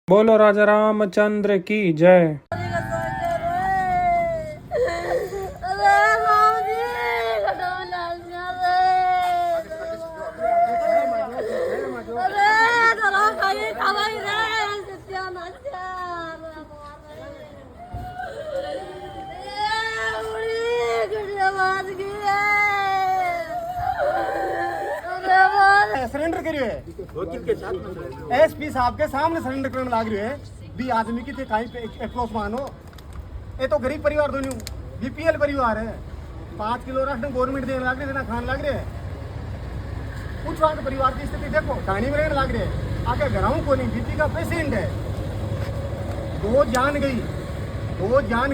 बोलो राजा रामचंद्र की जय। सरेंडर करियो है एसपी साहब के सामने सरेंडर करने लाग रहे है भी आदमी की थे कहीं पे अप्रोच मानो। ये तो गरीब परिवार दोनों बीपीएल परिवार है। 5 किलो राशन गवर्नमेंट देने लाग रहे देना खान लाग रहे है। कुछ वहाँ के परिवार की स्थिति देखो कहानी में रहने लाग रहे है। आगे घराऊ को नहीं बीपी का पेशेंट है। दो जान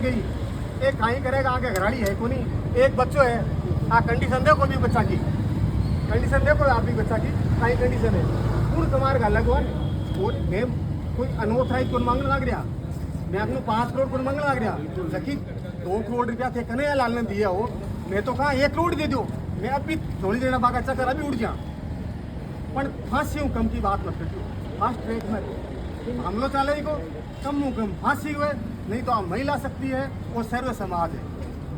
गई एक कहीं करेगा आगे घराड़ी है को नहीं। एक बच्चों है आ कंडीशन देखो भी बच्चा की कंडीशन देखो आप भी बच्चा की कहीं कंडीशन है। पूर्ण कमार का लगवान और मैं कोई अनऑथराइज कौन मांगने लग रहा। मैं अपने 5 करोड़ कौन मांगने लग रहा जबकि 2 करोड़ रुपया थे कन्हैया लाल ने दिया हो। मैं तो कहा 1 करोड़ दे दो मैं अभी थोड़ी देना बागा चक्कर अभी उड़ जा पर फांसी हूँ कम की बात मत करियो। फास्ट ट्रैक में मामलो चले को कम फांसी हुए नहीं तो महिला शक्ति है और सर्व समाज है।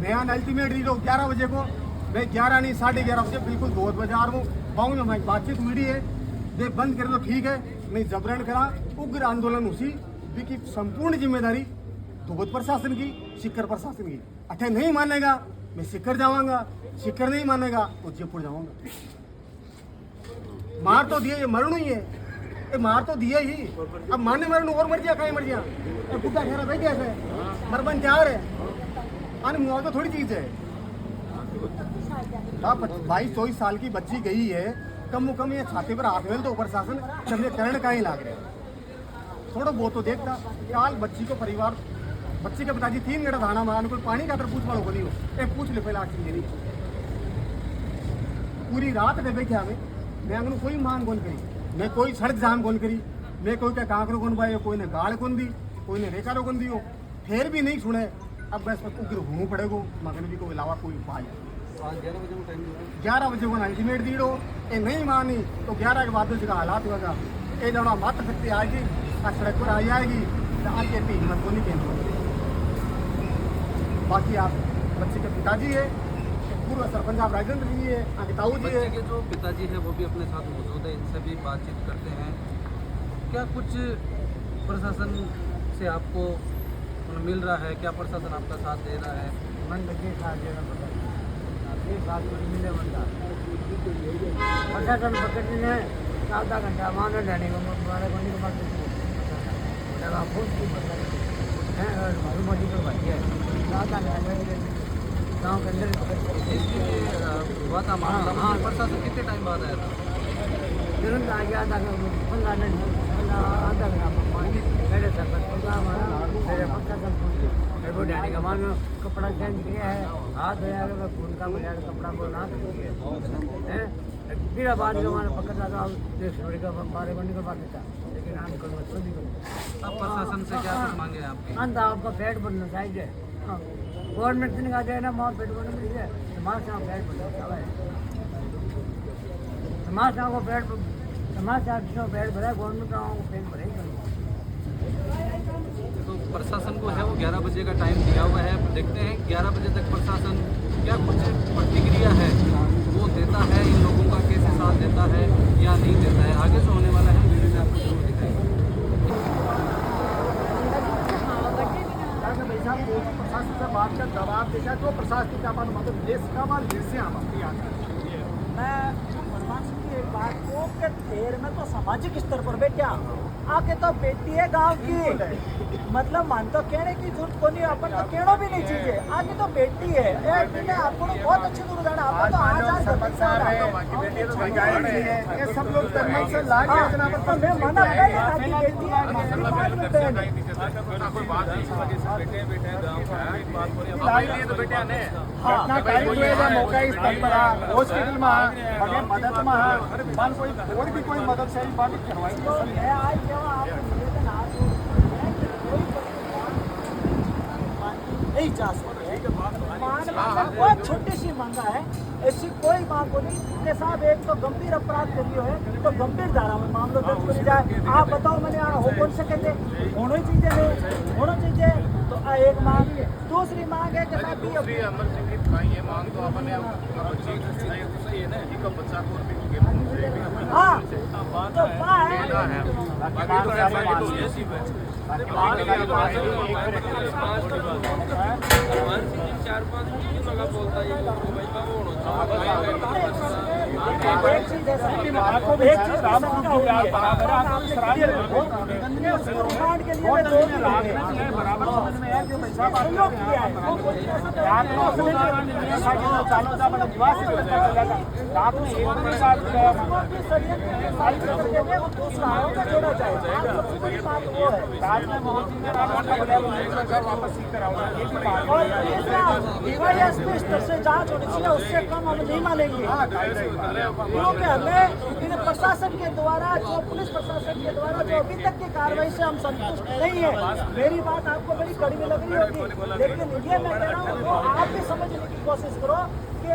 मैं अल्टीमेट दी 11 बजे को मैं 11 नहीं 11:30 बजे बिल्कुल 2 बजे आ रहा हूँ। पाऊँ में बातचीत हुई है दे बंद कर दो ठीक है नहीं जबरन करा उग्र आंदोलन उसी की संपूर्ण जिम्मेदारी धोबत प्रशासन की सिक्कर प्रशासन की। अठे नहीं मानेगा मैं सिक्कर जाऊंगा सिक्कर नहीं मानेगा तो जयपुर जाऊंगा। मार तो दिए ये मरण ही है ये मार तो दिए ही अब माने मरण और मर जा कहीं मर जा बुढ़ा घेरा बैठे है मरबन तैयार है आने मुआवजा थोड़ी चीज है। 22-24 साल की बच्ची गई है कम कम ये छाते पर हाथ में तो प्रशासन चलने करण का ही लाग रहे थोड़ा बहुत तो देखता काल बच्ची को परिवार बच्ची के पिताजी 3 घंटा थाना में कोई पानी का पूछ वालों को नहीं हो एक पूछ ले पहले आखिर मेरी पूरी रात में बैठे हमें मैं अगर कोई मांग कौन करी मैं कोई सड़क जाम कौन करी मैं कोई का कांकरो कौन पाए कोई ने गाड़ कौन दी कोई ने रेकारो कौन दी हो फिर भी नहीं सुने। अब बस उग्र होना पड़ेगा मगन भी को अलावा कोई उपाय 11 बजे को अल्टीमेट दी दो ये नहीं मानी तो 11 के बाद जगह हालात होगा ये जमा मत सकती आएगी सड़क पर आ जाएगी तो आगे हिम्मत को नहीं कहती। बाकी आप बच्चे के पिताजी है पूर्व सरपंच आप राजेंद्र जी है आगे ताऊ जी है के जो पिताजी है वो भी अपने साथ मौजूद है इनसे भी बातचीत करते हैं। क्या कुछ प्रशासन से आपको मिल रहा है क्या प्रशासन आपका साथ दे रहा है? मन लगे साथ देना बात मिले बंदा प्रशासन पकड़ने है आधा घंटा मानो जाने को हमारे बंदी के पास मेडिकल भाई है आधा घंटा गाँव के अंदर हुआ था मामला प्रशासन कितने टाइम बाद आया था? तुरंत आ गया आधा घंटा मेरे सरपंच मेरे प्रशासन वो डैडी का मान कपड़ा चेंज किया है हाथ धोया खून का बगैर कपड़ा को ना है फिर बाद में हमारे पकड़ा था का बारे बनने के बाद था लेकिन हम कल नहीं करो। अब प्रशासन से क्या कुछ मांगे आपके? अंत आपका पेट बनना चाहिए गवर्नमेंट से कहा जाए ना मार पेट बनना चाहिए समाज से पेट बनना चाहिए समाज से को पेट समाज से पेट भरा गवर्नमेंट को पेट भरे तो प्रशासन को है वो 11 बजे का टाइम दिया हुआ है देखते हैं 11 बजे तक प्रशासन क्या कुछ प्रतिक्रिया है वो देता है इन लोगों का कैसे साथ देता है या नहीं देता है आगे जो होने वाला है वीडियो में आपको जरूर दिखाएंगे। प्रशासन से बात कर दबाव देखा तो प्रशासन का मतलब देश का माल जैसे मैं प्रशासन की एक बात को कि देर में तो सामाजिक स्तर पर बैठा आके तो बेटी है गांव की मतलब मान तो कहने की जरूरत को नहीं अपन तो कहना भी नहीं चाहिए आगे तो बेटी है आपको तो बहुत अच्छी दूर जाना आपको तो ये सब लोग से लाग तो मैं मना बेटी हॉस्पिटल में मदद में कोई भी कोई मदद से बात करवाई नहीं जा सकते मान बहुत छोटी सी मांगा है, ऐसी कोई मांग को नहीं कि साहब एक तो गंभीर अपराध करियो है तो गंभीर धारा में मामला दर्ज करी जाए। आप बताओ मैंने हो कौन से कहते होना चाहिए तो एक मांग। दूसरी मांग है कि हाँ तो से जांच होनी चाहिए, उससे कम हम नहीं मानेंगे क्योंकि हमें प्रशासन के द्वारा जो पुलिस प्रशासन के द्वारा जो अभी तक की कार्रवाई से हम संतुष्ट नहीं है। मेरी बात आपको बड़ी कड़वी लग रही होगी, लेकिन ये मैं कह रहा हूँ वो आप भी समझने की कोशिश करो कि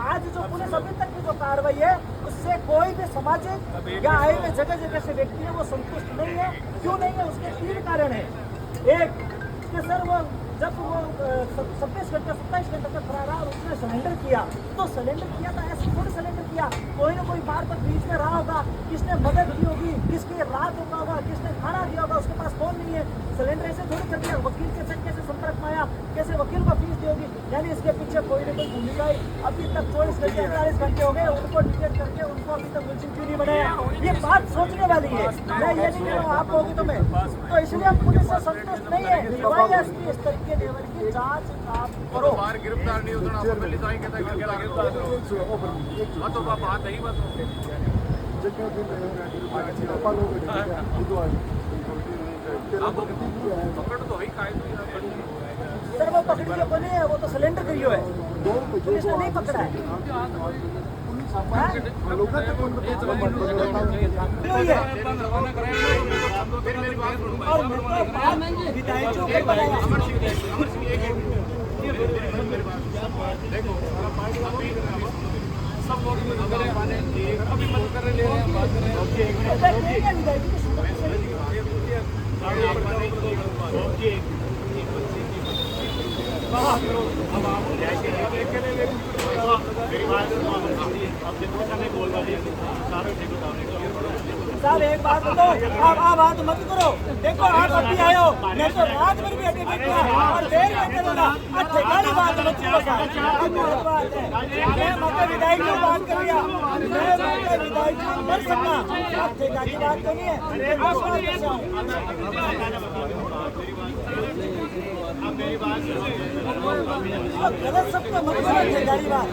आज जो पुलिस अभी तक की जो कार्रवाई है उससे कोई भी सामाजिक या आए हुए जगह जगह से व्यक्ति है वो संतुष्ट नहीं है। क्यों नहीं है? उसके 3 कारण है। एक कि सर वो जब वो 27 घंटे 27 घंटे तक फरार रहा और उसने सरेंडर किया तो सरेंडर किया था ऐसे थोड़ी सरेंडर किया, कोई ना कोई बार पर बीच में रहा होगा, किसने मदद की होगी, किसकी रात रुका होगा, किसने खाना दिया होगा, उसके पास फोन नहीं है, सरेंडर ऐसे थोड़ी कर दिया। वकील के साथ कैसे संपर्क में आया, कैसे वकील को फीस दी होगी, यानी इसके पीछे कोई ना कोई भूमिका है। अभी तक 24 घंटे 48 घंटे हो गए उनको डिटेक्ट करके उनको अभी तक मुंशी क्यों नहीं बनाया, ये बात सोचने वाली है। मैं ये नहीं कह रहा हूँ आप होगी तो मैं तो इसलिए हम पुलिस से संतुष्ट नहीं है। इस तरीके लेवल की जांच आप करो। गिरफ्तार नहीं होता आप पहले जाएंगे तो बात नहीं बस पकड़ तो ही सर वो पकड़ी जो बनी है वो तो सिलेंडर करियो है, पुलिस ने नहीं पकड़ा है। देखो सब लोग अभी मत कर ले रहे हैं, बात कर रहे साहब एक बात बताओ, आप बात मत करो। देखो आप अभी आए हो, मैं तो रात भर भी अभी बैठा और देर में करूँगा। ठेकानी बात मत करो साहब, बात है मैं मत विधायक की बात कर रहा, मैं मत विधायक कर सकता, आप ठेका की बात तो नहीं है। गलत सबको मत करो ठेकानी बात।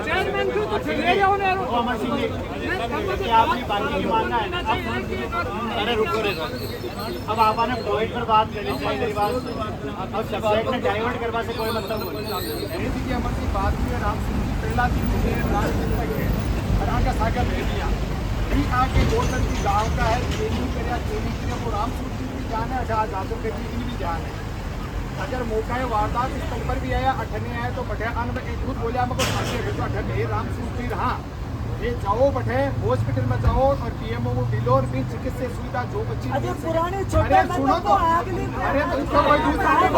चेयरमैन को तो ठेके होने अमर सिंह जी क्या आपकी बाकी की मानना है? अरे रुको रे, अब आपने प्रोवाइड पर बात करनी चाहिए मेरी बात। अब सब्जेक्ट में डाइवर्ट करवा से कोई मतलब नहीं। अमर की बात की राम सिंह जी पहला दिन का सागर भेज दिया आके गोल्डन की गाँव का है, ट्रेनिंग करे वो राम सिंह जी की जान है, आजादों के जी की भी जान है। अगर मौका है वारदात स्थल पर भी आया अठने आया तो बटे अन में एक खुद बोलिया मगर अठने राम सूची रहा ये जाओ बटे हॉस्पिटल में जाओ और पीएमओ को डिलोर भी चिकित्सा सुविधा जो बच्ची अरे पुरानी छोटे सुनो तो अरे तो कोई दूसरा नहीं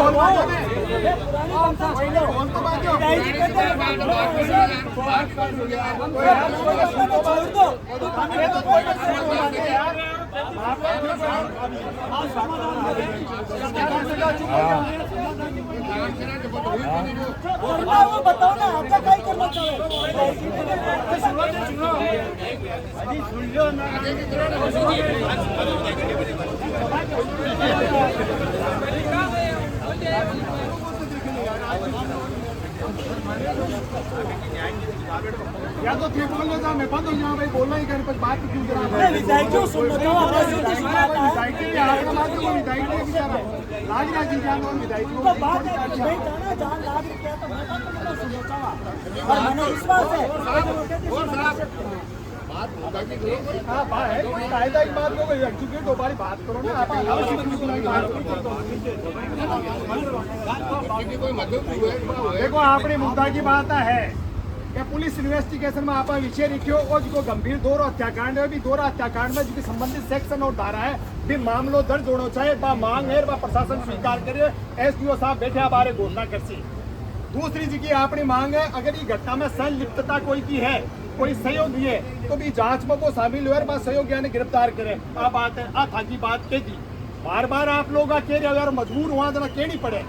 बोल रहा वो बताओ ना आपका क्या करना या तो थे बोल लेता मैं बंद हो जाऊँ भाई बोलना ही कर बात क्यों करा विधायक सुनना बात है नहीं जाना जहाँ लाग क्या तो मैं सुनना चाहा और मैंने विश्वास है कायदा की बात को एग्जीक्यूट दो बारी बात करो ना देखो आपने मुद्दा की बात है कि पुलिस इन्वेस्टिगेशन में आप विषय लिखियो और जो गंभीर दौर हत्याकांड है भी दौर हत्याकांड में जो संबंधित सेक्शन और धारा है भी मामलो दर्ज होना चाहिए बा मांग है बा प्रशासन स्वीकार करे एसडीओ साहब बैठे बारे घोषणा कर सी। दूसरी जी की आपने मांग है अगर ये घटना में संलिप्तता कोई की है कोई सहयोग दिए तो भी जांच में वो शामिल हुए बा सहयोग यानी गिरफ्तार करे आ बात है आ था की बात कह दी बार बार आप लोग कह रहे अगर मजबूर हुआ तो कहनी पड़े।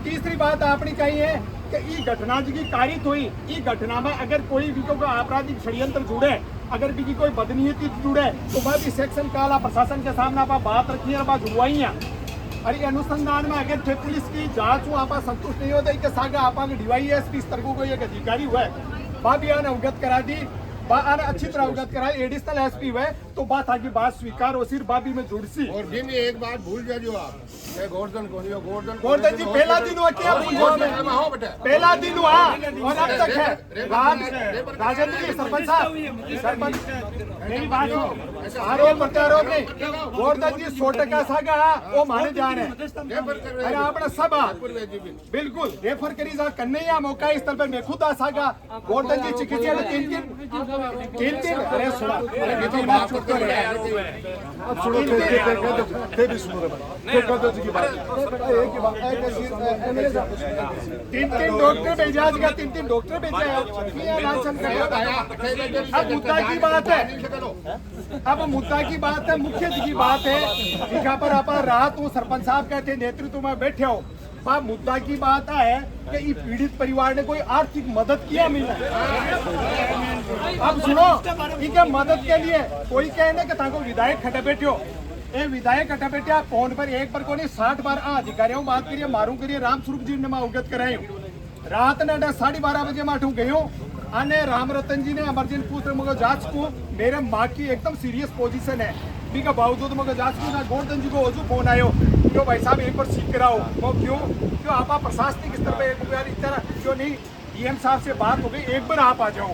तीसरी बात आपने कही है कि ये घटना जी की कारित हुई ये घटना में अगर कोई भी को आपराधिक षड्यंत्र जुड़े अगर भी कोई बदनीयती जुड़े तो वह भी सेक्शन काला प्रशासन के सामने आप बात रखी है बात जुड़वाइया अरे अनुसंधान में अगर थे पुलिस की जांच हो आप संतुष्ट नहीं होता कि सागे आप डीवाईएसपी स्तर को एक अधिकारी हुआ बा भी आने अवगत करा दी बा आने अच्छी तरह अवगत करा एडिशनल एसपी हुए तो बात आगे बात स्वीकार हो सिर्फ बाबी में जुड़ सी। और दिन एक बात भूल जाओ आप गोवर्धन गोवर्धन जी पहला दिन हुआ क्या भूल जाओ पहला दिन हुआ और अब तक है राजेंद्र जी सरपंच मेरी बात आरोप प्रत्यारोप नहीं गोवर्धन जी 100% सागा वो माने जान है अरे आपने सब बिल्कुल रेफर करी जा करने या मौका इस तरह पर मैं खुद आ सागा गोवर्धन जी चिकित्सा तीन अरे सुना अरे बात करते रहे अब सुनो फिर सुनो रे गोवर्धन जी की बात एक बात तीन डॉक्टर भेजा का तीन डॉक्टर भेजा अब मुद्दा की बात है अब मुद्दा की बात है मुख्य की बात है यहाँ पर आप रात वो सरपंच साहब कहते नेतृत्व में बैठे हो बात मुद्दा की बात है कि ये पीड़ित परिवार ने कोई आर्थिक मदद किया मिला अब सुनो इनके मदद के लिए कोई कहने कि ताको विधायक खटे बैठे हो ए विधायक खटे बैठे फोन पर एक पर कोई 60 बार अधिकारियों बात करिए मारू करिए राम स्वरूप जी ने मैं अवगत कराई रात ने 12:30 बजे माठू गयो आने राम रतन जी ने अमरजेंट पूछ रहे मगर जांच को मेरे माँ की एकदम सीरियस पोजीशन है भी का बावजूद मगर जांच को ना गोवर्धन जी को हजू फोन आयो क्यों भाई साहब एक बार सीख कराओ वो क्यों आप प्रशासनिक स्तर पे एक बार इस तरह क्यों नहीं डीएम साहब से बात हो गई एक बार आप आ जाओ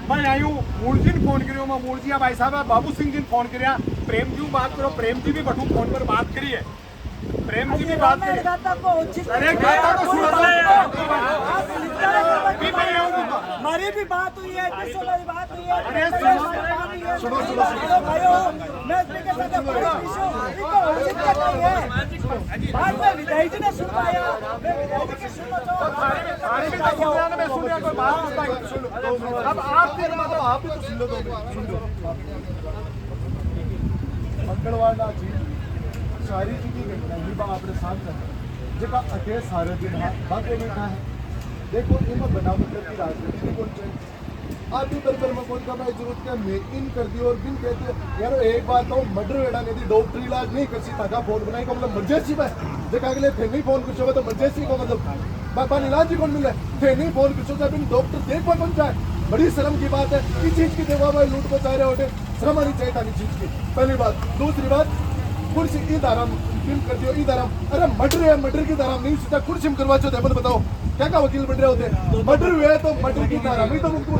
मैं आई हूँ मूलजी ने फोन करियो मैं मूलजी भाई साहब बाबू सिंह जी ने फोन कराया प्रेम जी बात करो प्रेम जी भी बटू फोन पर बात करिए प्रेम जी भी बात करिए अरे गाता तो हमारी भी बात हुई है बात हुई है अरे सुनो मैं बाद में विधायक जी ने सुनवाया अब आप मतलब आप भी तो सुन लो मंगलवार जी सारी चीज़ घटना ही आपने साथ जगह अके सारे दिन बात बैठा है देखो इनमें बनावट की राजनीति कौन चाहिए आदमी बरबर में कौन का भाई जरूरत क्या मैं इन कर दी और बिन कहते यार एक बात कहूँ मर्डर वेड़ा नहीं थी डॉक्टर इलाज नहीं कर सकता था फोन बनाई का मतलब मर्जेंसी में जगह अगले थे नहीं फोन कुछ तो मर्जेंसी को मतलब बाबा इलाज ही कौन मिला थे नहीं फोन कुछ जब इन डॉक्टर देख पा कौन जाए बड़ी शर्म की बात है इस चीज की देखो भाई लूट बचा रहे होते शर्म आनी चाहिए था चीज की पहली बात दूसरी बात कुर्सी ईद आराम फिल्म कर दियो ईद आराम अरे मर्डर है मर्डर की आराम नहीं सीधा कुर्सी में करवा चाहते हैं बताओ क्या क्या वकील बन रहे होते मर्डर हुए तो मर्डर की आराम ही तो मुझको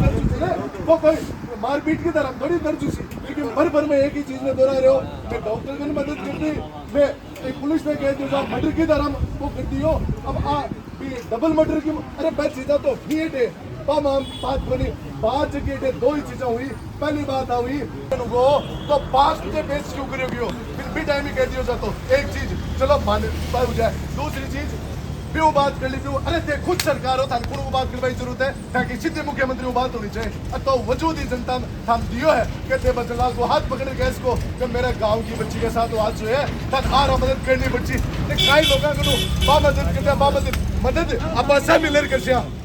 वो कोई मारपीट की तरह थोड़ी दर्ज हुई लेकिन भर में एक ही चीज में दोहरा रहे हो मैं डॉक्टर की मदद कर दी मैं एक पुलिस ने कह दिया मर्डर की तरह वो कर दी हो अब डबल मर्डर की अरे मैं सीधा तो ठीक है बात बनी 5 जगह 2 ही चीजें हुई पहली बात हुई तो 5 के बेस क्यों करोगे फिर भी टाइम ही कह दिया जातो एक चीज चलो मान हो जाए दूसरी चीज भी वो बात कर ली अरे ते खुद सरकार हो थान को बात करवाई जरूरत है ताकि सीधे मुख्यमंत्री वो बात होनी चाहिए तो वजूद ही जनता थाम दियो है कहते बचलाल को हाथ पकड़ के इसको जब मेरे गांव की बच्ची के साथ वो हाथ है तब आ रहा मदद करनी बच्ची कई लोगों को बा मदद करते मदद अब ऐसा मिलर कर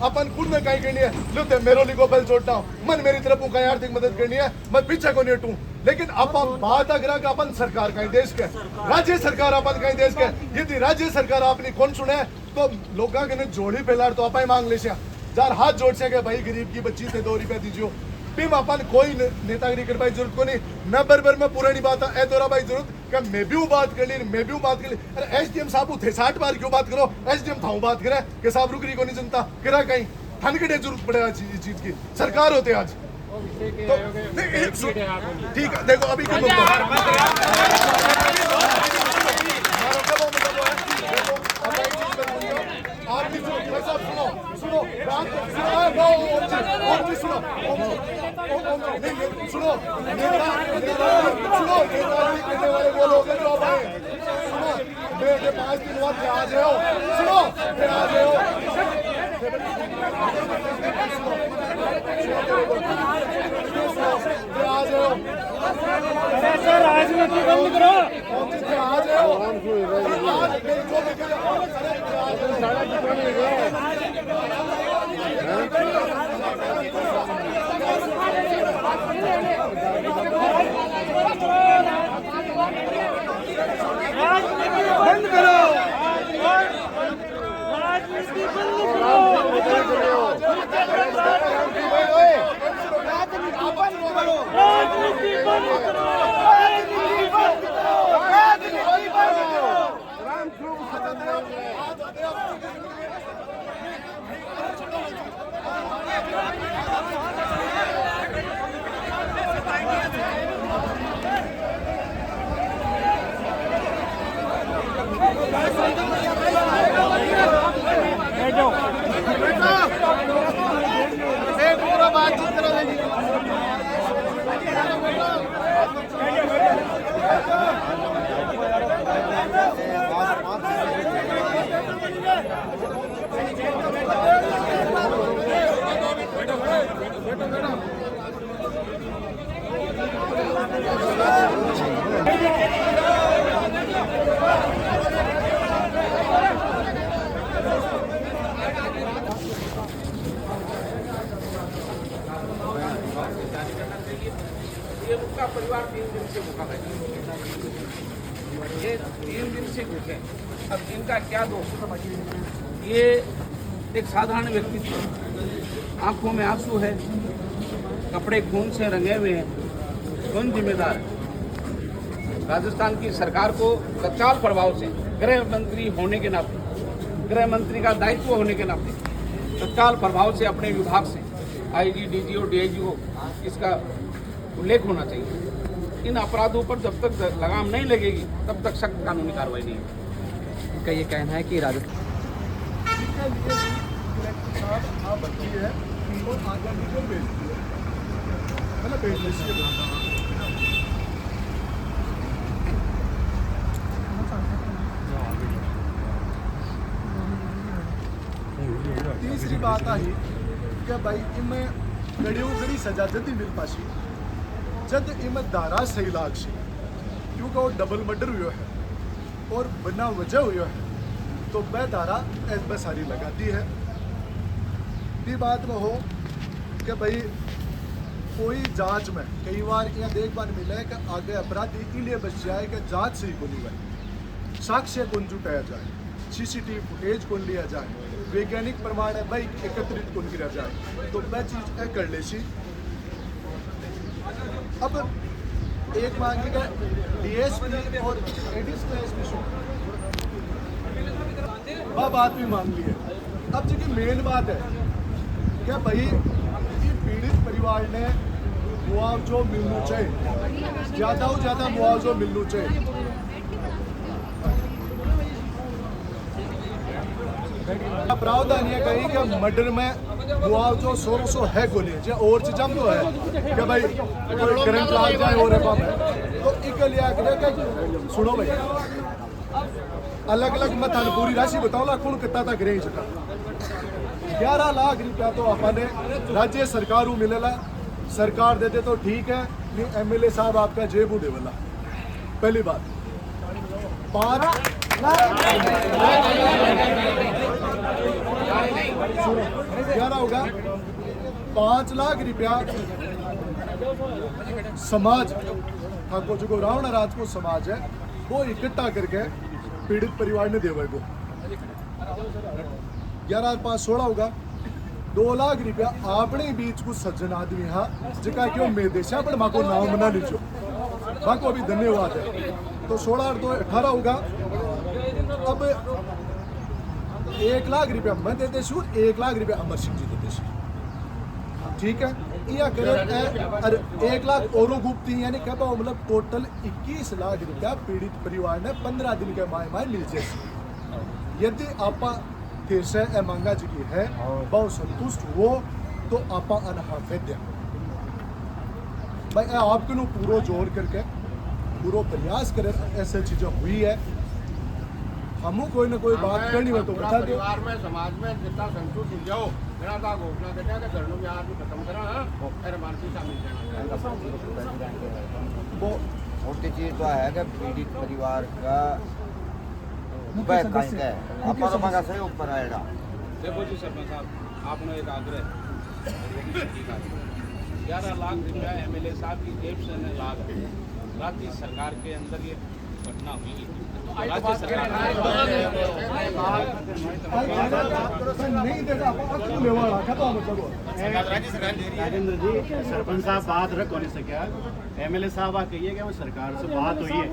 अपन खुद में कहीं करनी है लो ते मेरो लिगो बेल जोड़ता हूँ मन मेरी तरफ कहीं आर्थिक मदद करनी है मैं पीछे को नहीं हटूं लेकिन अपन बात अगर कि अपन सरकार कहीं देश के राज्य सरकार अपन कहीं देश के यदि राज्य सरकार आपने कौन सुने तो लोगों के जोड़ी फैला तो आप मांग ले जार हाथ जोड़ से भाई गरीब की बच्ची से 2 रुपया दीजिए भी अपन कोई नेतागिरी कर पाई जरूरत को नहीं न बरबर में पुरानी बात है दोरा भाई जरूरत क्या मैं भी बात कर ली मैं भी बात कर ली अरे एसडीएम साहब थे 60 बार क्यों बात करो एसडीएम था बात करे कि साहब रुक रही को नहीं जनता करा कहीं थान के जरूरत पड़ेगा चीज की सरकार होते आज ठीक है, देखो अभी के आप भी सुनो, भाई साहब सुनो, सुनो, बात सुनो, सुनो, सुनो, नेताजी कहने वाले वो लोग हैं जो अब आए, सुनो, मेरे 5 दिन बाद आ रहे हो, सुनो, फिर आ रहे हो, आ रहे हो, सर राजनीति बंद करो। आ रहे हो, आज मेरे को लेकर बंद करो, राजनीति बंद करो, राजनीति बंद करो, एक पूरा बातचीत करो लेकिन ये उनका परिवार 3 दिन से भूखा बैठा है। ये 3 दिन से भूखे। अब इनका क्या दोष? ये एक साधारण व्यक्ति थे, आंखों में आंसू है, कपड़े खून से रंगे हुए हैं। कौन जिम्मेदार है? राजस्थान की सरकार को तत्काल प्रभाव से गृह मंत्री होने के नाते, गृह मंत्री का दायित्व होने के नाते तत्काल प्रभाव से अपने विभाग से आईजी, डीजीओ, डीआईजी इसका उल्लेख होना चाहिए। इन अपराधों पर जब तक लगाम नहीं लगेगी तब तक सख्त कानूनी कार्रवाई नहीं होगी। इनका ये कहना है कि राजस्थान तीसरी बात आई कि भाई इनमें गड़ियों कड़ी सजा जल्दी मिल पासी जद इनमें धारा सही लाग सी क्योंकि वो डबल मर्डर हुआ है और बिना वजह हुआ है तो वह धारा एस सारी लगाती है। ये बात में हो कि भाई कोई जांच में कई बार यह देखभाल मिला है कि आगे अपराधी इसलिए बच जाए कि जांच से ही को नहीं गई, साक्ष्य कौन जुटाया जाए, सीसीटीवी फुटेज कौन लिया जाए, वैज्ञानिक प्रमाण है भाई एकत्रित कौन किया जाए, तो वह चीज़ कर ले सी। अब एक मांगेगा डीएसपी और एडिशनल एसपी वह बात भी मांग ली है। अब जी मेन बात है क्या भाई ये पीड़ित परिवार ने मुआवजा मिलना चाहिए, ज़्यादा से ज़्यादा मुआवजा मिलना चाहिए। प्रावधान ये कही कि मर्डर में मुआवजा 100 है को नहीं और चीज़ तो है कि भाई करंट लाग जाए और है तो एक लिया सुनो भाई अलग अलग मत पूरी राशि बताओ ला कौन कितना तक रही 11 लाख रुपया तो अपने राज्य सरकार मिलेला, सरकार देते तो ठीक है, नहीं एमएलए साहब आपका जेब उड़े वाला। पहली बात 5 11 होगा 5 लाख रुपया समाज आपको जो रावण राज को समाज है वो इकट्ठा करके पीड़ित परिवार ने देवे को 11,516 होगा 2 लाख रुपया अपने बीच कुछ सज्जन आदमी हाँ जिका क्यों मैं देशा पर माँ को नाम बना लीजिए माँ को अभी धन्यवाद है तो 16 और 2 18 होगा। अब 1 लाख रुपया मैं देते शू 1 लाख रुपया अमर सिंह जी देते ठीक है या करे 1 लाख और गुप्ती यानी क्या मतलब टोटल 21 लाख रुपया पीड़ित परिवार ने 15 दिन के माय मिल जाए। यदि आपा फिर से मांगा जी की है बहुत संतुष्ट हो तो आपा अनहाफे दे भाई आपके पूरा जोर करके पूरा प्रयास करे ऐसे चीजें हुई है हम कोई ना कोई बात करनी हो तो बता दो। परिवार में समाज में जितना संतुष्ट हो जाओ मेरा था घोषणा देते कि धरनों में आज खत्म करा फिर मानसी शामिल वो मोटी चीज तो है कि पीड़ित परिवार का आपका सही ऊपर आएगा। देखो जी सरपंच साहब आपने एक आग्रह 11 लाख रुपया MLA साहब की जेब से न लाभ राज्य सरकार के अंदर ये घटना हुई राज्य सरकार नहीं देगा राजेंद्र जी सरपंच साहब बात रख नहीं सका MLA साहब आप कहिए वो सरकार से बात हुई है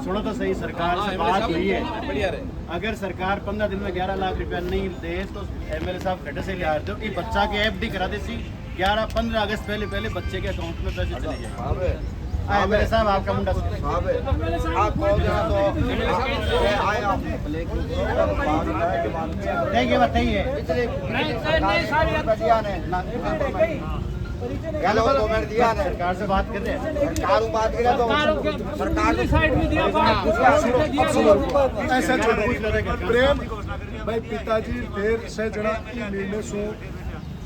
सुनो तो सही सरकार से बात हुई है अगर सरकार 15 दिन में 11 लाख रुपया नहीं दे तो MLA साहब खड्डे से ले आते हो बच्चा के FD करा देती 15 अगस्त पहले बच्चे के अकाउंट में पैसे चले जाएंगे। MLA साहब आपका मुंडा नहीं बताइए सरकार से बात करते हैं ऐसा प्रेम भाई पिताजी फिर से जना निर्णय सु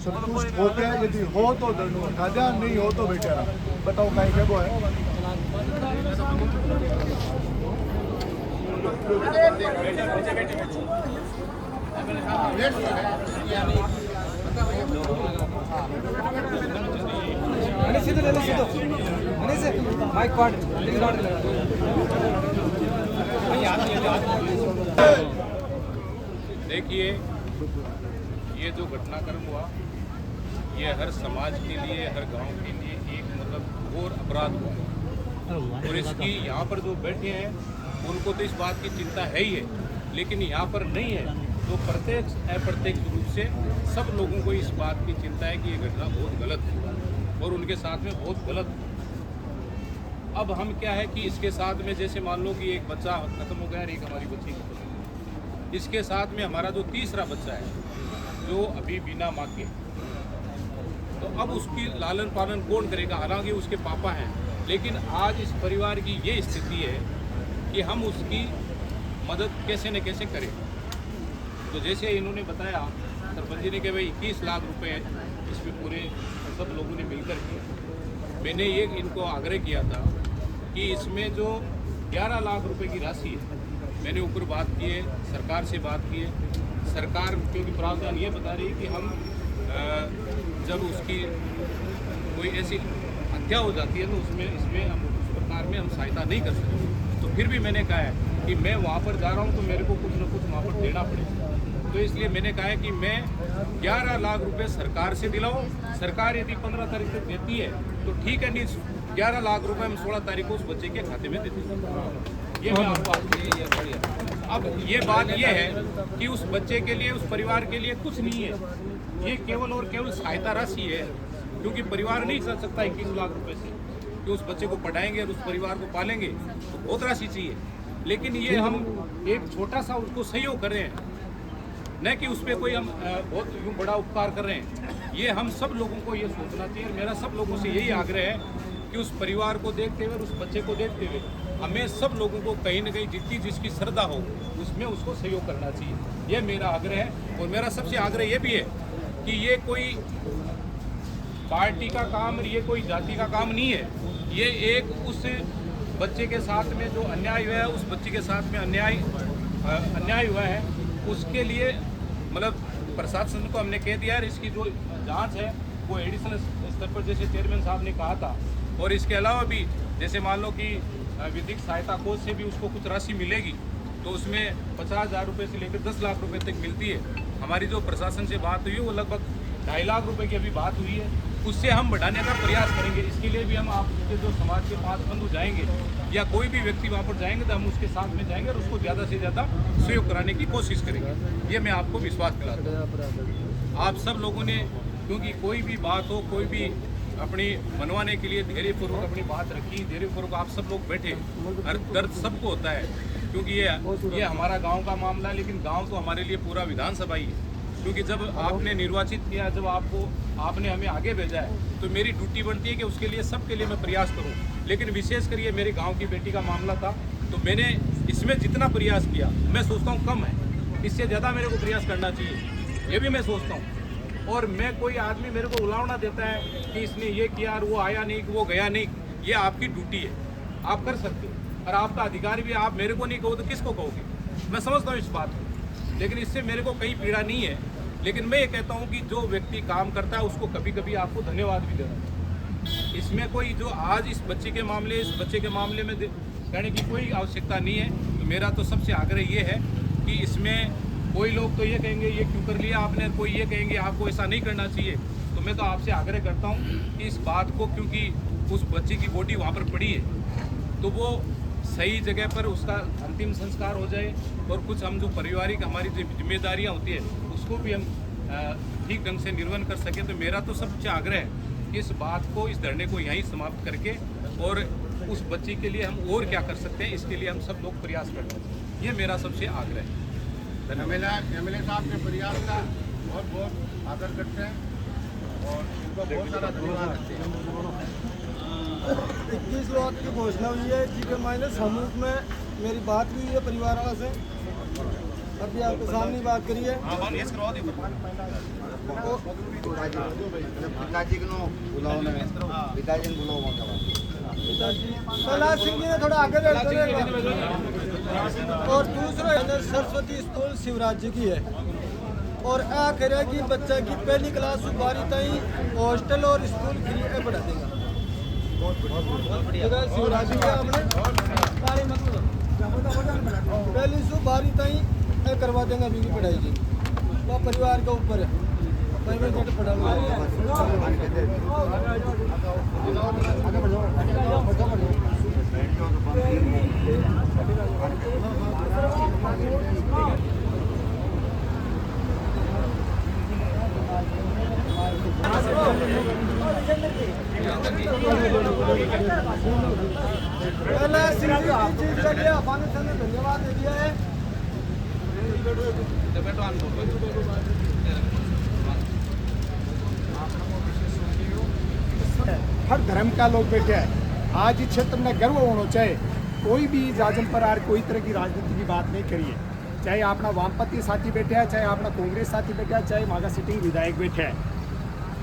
संतुष्ट हो गया यदि हो तो दंड उठा दिया नहीं हो तो बेचारा बताओ कहीं क्या वो है देखिए ये जो घटनाक्रम हुआ ये हर समाज के लिए हर गांव के लिए एक मतलब घोर अपराध हुआ और इसकी यहाँ पर जो बैठे हैं उनको तो इस बात की चिंता है ही है लेकिन यहाँ पर नहीं है तो प्रत्यक्ष अप्रत्यक्ष रूप से सब लोगों को इस बात की चिंता है कि ये घटना बहुत गलत है और उनके साथ में बहुत गलत है। अब हम क्या है कि इसके साथ में जैसे मान लो कि एक बच्चा खत्म हो गया और एक हमारी बच्ची खत्म हो गई इसके साथ में हमारा जो तीसरा बच्चा है जो अभी बिना माँ के तो अब उसकी लालन पालन कौन करेगा हालांकि उसके पापा हैं लेकिन आज इस परिवार की ये स्थिति है कि हम उसकी मदद कैसे न कैसे करें। तो जैसे इन्होंने बताया सरपंच जी ने कि भाई 21 लाख रुपए इसमें पूरे सब लोगों ने मिलकर किए। मैंने ये इनको आग्रह किया था कि इसमें जो 11 लाख रुपए की राशि है मैंने ऊपर बात की है सरकार से बात की है सरकार क्योंकि प्रावधान ये बता रही है कि हम जब उसकी कोई ऐसी हत्या हो जाती है तो इसमें हम उस प्रकार में हम सहायता नहीं कर सकते। तो फिर भी मैंने कहा है कि मैं वहाँ पर जा रहा हूँ तो मेरे को कुछ न कुछ वहाँ पर देना पड़ेगा तो इसलिए मैंने कहा है कि मैं 11 लाख रुपए सरकार से दिलाऊँ सरकार यदि 15 तारीख तक देती है तो ठीक है नहीं 11 लाख रुपए हम 16 तारीख को उस बच्चे के खाते में देते हैं। ये मैं आपको अब ये बात ये है कि उस बच्चे के लिए उस परिवार के लिए कुछ नहीं है ये केवल और केवल सहायता राशि है क्योंकि परिवार नहीं चल सकता 21 लाख रुपए से कि उस बच्चे को पढ़ाएंगे और उस परिवार को पालेंगे तो बहुत राशि चाहिए लेकिन ये हम एक छोटा सा उसको सहयोग कर रहे हैं न कि उस पर कोई हम बहुत यूँ बड़ा उपकार कर रहे हैं। ये हम सब लोगों को ये सोचना चाहिए और मेरा सब लोगों से यही आग्रह है कि उस परिवार को देखते हुए और उस बच्चे को देखते हुए हमें सब लोगों को कहीं न कहीं जितनी जिसकी श्रद्धा हो उसमें उसको सहयोग करना चाहिए। ये मेरा आग्रह है और मेरा सबसे आग्रह ये भी है कि ये कोई पार्टी का काम और ये कोई जाति का काम नहीं है। ये एक उस बच्चे के साथ में जो अन्याय हुआ है उस बच्चे के साथ में अन्याय हुआ है उसके लिए मतलब प्रशासन को हमने कह दिया है इसकी जो जांच है वो एडिशनल स्तर पर जैसे चेयरमैन साहब ने कहा था और इसके अलावा भी जैसे मान लो कि विधिक सहायता कोष से भी उसको कुछ राशि मिलेगी तो उसमें 50,000 रुपये से लेकर 10 लाख रुपए तक मिलती है। हमारी जो प्रशासन से बात हुई है वो लगभग 2.5 लाख रुपए की अभी बात हुई है उससे हम बढ़ाने का प्रयास करेंगे। इसके लिए भी हम आपके जो समाज के 5 बंधु जाएंगे या कोई भी व्यक्ति वहाँ पर जाएंगे तो हम उसके साथ में जाएंगे और उसको ज़्यादा से ज़्यादा सहयोग कराने की कोशिश करेंगे। ये मैं आपको विश्वास दिलाता हूँ। आप सब लोगों ने क्योंकि कोई भी बात हो, कोई भी अपनी मनवाने के लिए धैर्यपूर्वक अपनी बात रखी, धैर्यपूर्वक आप सब लोग बैठे। हर दर्द सबको होता है, क्योंकि ये हमारा गांव का मामला है, लेकिन गांव तो हमारे लिए पूरा विधानसभा ही है। क्योंकि जब आपने निर्वाचित किया, जब आपने हमें आगे भेजा है, तो मेरी ड्यूटी बनती है कि उसके लिए सबके लिए मैं प्रयास करूं। लेकिन विशेष कर ये मेरे गांव की बेटी का मामला था, तो मैंने इसमें जितना प्रयास किया, मैं सोचता हूँ कम है, इससे ज़्यादा मेरे को प्रयास करना चाहिए, ये भी मैं सोचता हूँ। और मैं कोई आदमी मेरे को उलावना देता है कि इसने ये किया और वो आया नहीं, वो गया नहीं, ये आपकी ड्यूटी है, आप कर सकते हो और आपका अधिकार भी। आप मेरे को नहीं कहो तो किसको कहोगे? मैं समझता हूँ इस बात को, लेकिन इससे मेरे को कहीं पीड़ा नहीं है। लेकिन मैं ये कहता हूँ कि जो व्यक्ति काम करता है उसको कभी कभी आपको धन्यवाद भी देना चाहिए। इसमें कोई जो आज इस बच्चे के मामले में कहने की कोई आवश्यकता नहीं है। तो मेरा तो सबसे आग्रह ये है कि इसमें कोई लोग तो ये कहेंगे ये क्यों कर लिया आपने, कोई ये कहेंगे आपको ऐसा नहीं करना चाहिए। तो मैं तो आपसे आग्रह करता हूँ कि इस बात को, क्योंकि उस बच्चे की बॉडी वहाँ पर पड़ी है, तो वो सही जगह पर उसका अंतिम संस्कार हो जाए और कुछ हम जो पारिवारिक हमारी जो जिम्मेदारियाँ होती है उसको भी हम ठीक ढंग से निर्वहन कर सकें। तो मेरा तो सबसे आग्रह है कि इस बात को, इस धरने को यहीं समाप्त करके और उस बच्ची के लिए हम और क्या कर सकते हैं, इसके लिए हम सब लोग प्रयास करते हैं। ये मेरा सबसे आग्रह है। एमएलए साहब के प्रयास का बहुत बहुत आदर करते हैं और इनको बहुत सारा धन्यवाद देते हैं। 21 लाख की घोषणा हुई है, जिसके मायने समूह में मेरी बात हुई है परिवार वालों से, अभी आपके सामने बात करी है। प्रहलाद सिंह जी ने थोड़ा आगे और दूसरा सरस्वती स्कूल शिवराज जी की है और आखिर है कि बच्चा की पहली क्लास से 12वीं तक हॉस्टल और स्कूल फ्री पढ़ा देगा। शिवराज जी आपने पहली से 12वीं तक करवा देंगे अभी की पढ़ाई जी, वो परिवार के ऊपर है। धन्यवाद दे दिया है। हर धर्म का लोग बैठे हैं। आज इस क्षेत्र में गर्व होना चाहिए। कोई भी जाजम पर आर कोई तरह की राजनीति की बात नहीं करिए, चाहे अपना वामपंथी साथी बैठे हैं, चाहे अपना कांग्रेस साथी बैठा है, चाहे मागा सिटिंग विधायक बैठे हैं।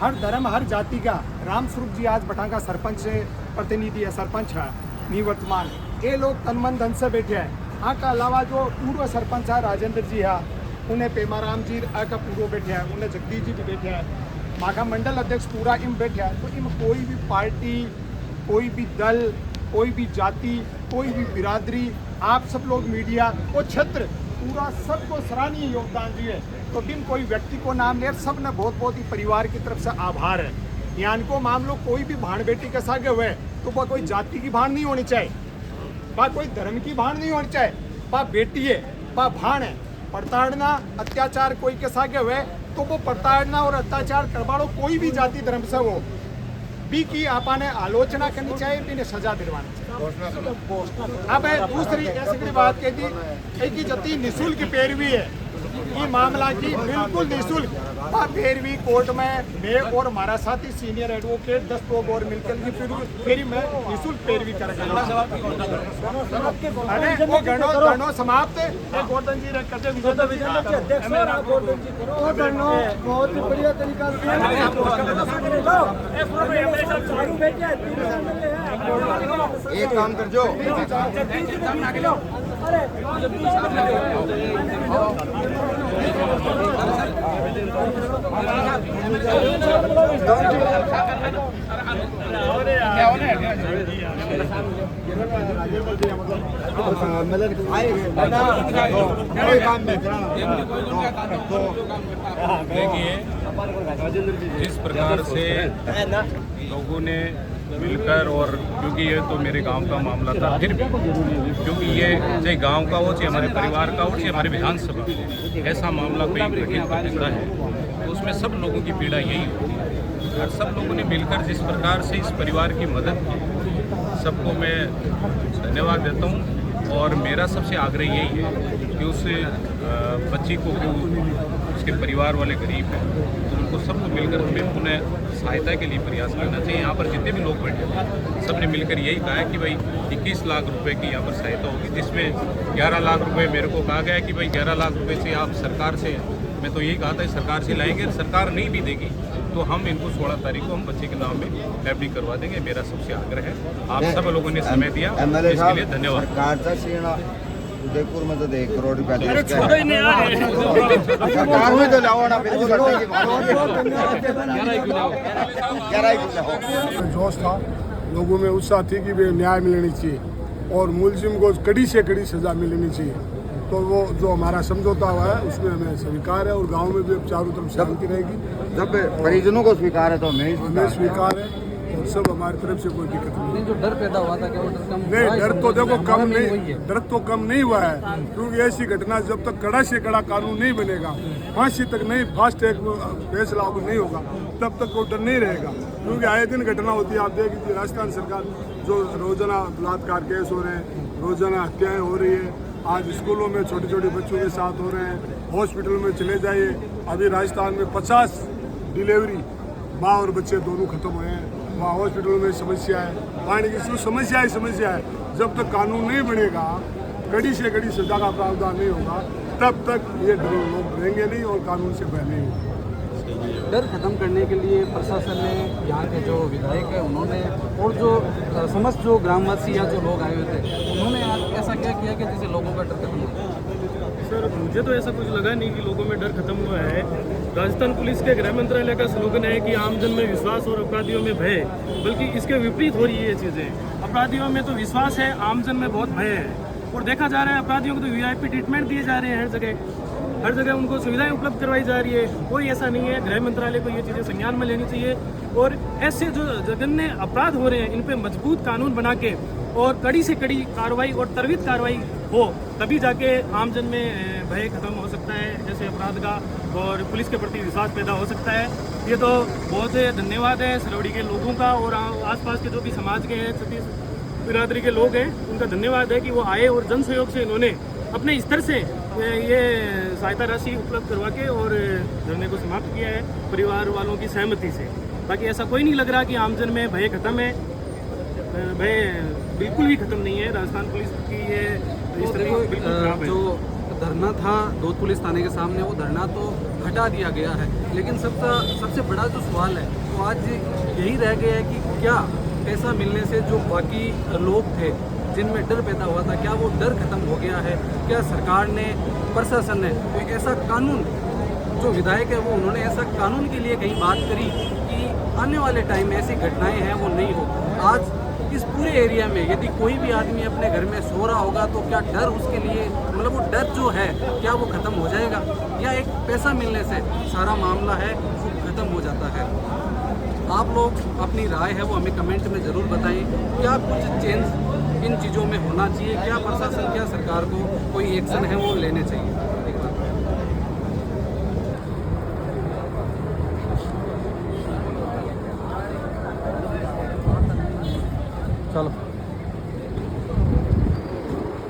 हर धर्म हर जाति का। राम स्वरूप जी आज बटांगा सरपंच से प्रतिनिधि है, सरपंच है निवर्तमान, ये लोग तन मन धन से बैठे हैं। का अलावा जो पूर्व सरपंच है राजेंद्र जी है, उन्हें पेमाराम जी का पूर्व बैठे हैं, उन्हें जगदीश जी भी बैठे हैं, माघा मंडल अध्यक्ष पूरा इम बैठे हैं। तो इम कोई भी पार्टी, कोई भी दल, कोई भी जाति, कोई भी बिरादरी, आप सब लोग मीडिया वो क्षेत्र पूरा सबको सराहनीय योगदान दिए। तो बिन कोई व्यक्ति को नाम ले, सब ने बहुत बहुत ही परिवार की तरफ से आभार है। यहाँ को मामलो कोई भी भाण बेटी के सागे हुए तो वह कोई जाति की भाण नहीं होनी चाहिए, वह कोई धर्म की भाण नहीं होनी चाहिए, वह बेटी है, वह भाण है। प्रताड़ना अत्याचार कोई के सागे हुए तो वो प्रताड़ना और अत्याचार करवाड़ो कोई भी जाति धर्म से हो भी की आपने आलोचना करनी चाहिए, भी सजा दिलवानी चाहिए। अब दूसरी ऐसी बात कह दी कि जति निःशुल्क पैरवी है, ये मामला की बिल्कुल निःशुल्क पैरवी कोर्ट में मैं और हमारा साथी सीनियर एडवोकेट 10 लोग और मिलकर फिर मैं निःशुल्क पैरवी करेंगे। अरे वो गणो समाप्त गोवर्धन जी ने करते बहुत ही बढ़िया तरीका से एक काम कर जो देखिए जिस प्रकार से लोगों ने मिलकर, और क्योंकि ये तो मेरे गांव का मामला था, फिर भी क्योंकि ये चाहे गांव का हो, चाहे हमारे परिवार का हो, चाहे हमारे विधानसभा, ऐसा मामला कोई घटित कर देता है तो उस उसमें सब लोगों की पीड़ा यही होती है और सब लोगों ने मिलकर जिस प्रकार से इस परिवार की मदद की, सबको मैं धन्यवाद देता हूँ। और मेरा सबसे आग्रह यही है कि उस बच्ची को जो उसके परिवार वाले गरीब हैं तो उनको सबको मिलकर हमें पुनः सहायता के लिए प्रयास करना चाहिए। यहाँ पर जितने भी लोग बैठे हैं सब ने मिलकर यही कहा है कि भाई 21 लाख रुपए की यहाँ पर सहायता होगी, जिसमें 11 लाख रुपए मेरे को कहा गया है कि भाई 11 लाख रुपए से आप सरकार से, मैं तो यही कहा था सरकार से लाएंगे, सरकार नहीं भी देगी तो हम इनको 16 तारीख को हम बच्चे के नाम में एफडी करवा देंगे। मेरा सबसे आग्रह है, आप सब लोगों ने समय दिया इसके लिए धन्यवाद। उदयपुर में तो 1 करोड़ रुपया जोश था, लोगों में उत्साह थी कि वे न्याय मिलनी चाहिए और मुलजिम को कड़ी से कड़ी सजा मिलनी चाहिए। तो वो जो हमारा समझौता हुआ है उसमें हमें स्वीकार है और गांव में भी अब चारों तरफ शांति रहेगी। जब परिजनों को स्वीकार है तो हमें स्वीकार है और सब हमारी तरफ से कोई दिक्कत नहीं। जो डर पैदा हुआ था क्या वो डर कम? नहीं, डर तो देखो कम नहीं, डर तो कम नहीं हुआ है, क्योंकि ऐसी घटना जब तक कड़ा से कड़ा कानून नहीं बनेगा, फांसी तक नहीं, फास्ट ट्रैक फैसला नहीं होगा, तब तक वो डर नहीं रहेगा। क्योंकि आए दिन घटना होती है, आप देख लीजिए राजस्थान सरकार जो रोजाना बलात्कार केस हो रहे हैं, रोजाना हत्याएं हो रही है, आज स्कूलों में छोटे छोटे बच्चों के साथ हो रहे हैं, हॉस्पिटल में चले जाइए, अभी राजस्थान में 50 डिलीवरी माँ और बच्चे दोनों खत्म हुए हैं। वहाँ हॉस्पिटल में समस्या है, पानी की समस्या है। जब तक कानून नहीं बनेगा, कड़ी से कड़ी सजा का प्रावधान नहीं होगा, तब तक ये लोग रहेंगे नहीं और कानून से भय नहीं होगा। डर खत्म करने के लिए प्रशासन ने, यहाँ के जो विधायक है उन्होंने और जो समस्त जो ग्रामवासी या जो लोग आए हुए थे उन्होंने ऐसा क्या किया कि जिससे लोगों का डर खत्म हुआ? सर मुझे तो ऐसा कुछ लगा नहीं कि लोगों में डर खत्म हुआ है। राजस्थान पुलिस के गृह मंत्रालय का स्लोगन है कि आमजन में विश्वास और अपराधियों में भय, बल्कि इसके विपरीत हो रही है ये चीज़ें। अपराधियों में तो विश्वास है, आमजन में बहुत भय है। और देखा जा रहा है अपराधियों को तो वीआईपी ट्रीटमेंट दिए जा रहे हैं, हर जगह उनको सुविधाएं उपलब्ध करवाई जा रही है। कोई ऐसा नहीं है, गृह मंत्रालय को ये चीज़ें संज्ञान में लेनी चाहिए और ऐसे जो जघन्य अपराध हो रहे हैं इन पे मजबूत कानून बना के और कड़ी से कड़ी कार्रवाई और त्वरित कार्रवाई हो, तभी जाके आमजन में भय खत्म हो सकता है जैसे अपराध का, और पुलिस के प्रति विश्वास पैदा हो सकता है। ये तो बहुत धन्यवाद है सरवड़ी के लोगों का और आसपास के जो भी समाज के हैं, छत्तीस बिरादरी के लोग हैं, उनका धन्यवाद है कि वो आए और जन सहयोग से इन्होंने अपने स्तर से ये सहायता राशि उपलब्ध करवा के और धरने को समाप्त किया है परिवार वालों की सहमति से। बाकी ऐसा कोई नहीं लग रहा कि आमजन में भय खत्म है, भय बिल्कुल भी खत्म नहीं है। राजस्थान पुलिस की ये इस तरह बिल्कुल खराब है। जो धरना था दूध पुलिस थाने के सामने, वो धरना तो हटा दिया गया है, लेकिन सबसे बड़ा जो सवाल है वो आज यही रह गया है कि क्या पैसा मिलने से जो बाकी लोग थे जिनमें डर पैदा हुआ था, क्या वो डर खत्म हो गया है? क्या सरकार ने, प्रशासन ने कोई ऐसा कानून, जो विधायक है वो उन्होंने ऐसा कानून के लिए कहीं बात करी कि आने वाले टाइम में ऐसी घटनाएं हैं वो नहीं हो? आज इस पूरे एरिया में यदि कोई भी आदमी अपने घर में सो रहा होगा तो क्या डर उसके लिए, मतलब वो डर जो है क्या वो खत्म हो जाएगा, या एक पैसा मिलने से सारा मामला है वो खत्म हो जाता है? आप लोग अपनी राय है वो हमें कमेंट में ज़रूर बताएं। क्या कुछ चेंज इन चीज़ों में होना चाहिए? क्या प्रशासन, क्या सरकार को कोई एक्शन है वो लेने चाहिए? चलो।